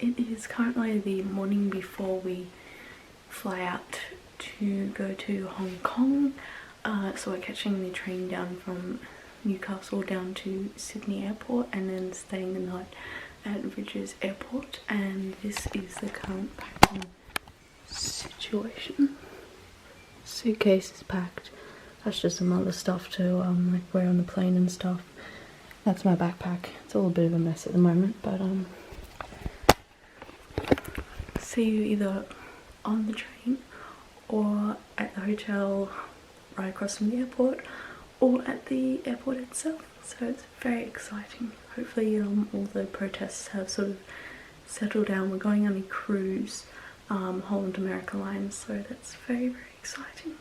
it is currently the morning before we fly out to go to Hong Kong. So we're catching the train down from Newcastle down to Sydney Airport and then staying the night at Ridges Airport. And this is the current packing situation. Suitcase is packed. That's just some other stuff to like wear on the plane and stuff. That's my backpack. It's a little bit of a mess at the moment, but see you either on the train or at the hotel right across from the airport or at the airport itself. So it's very exciting. Hopefully all the protests have sort of settled down. We're going on a cruise, Holland America Line, so that's very, very exciting.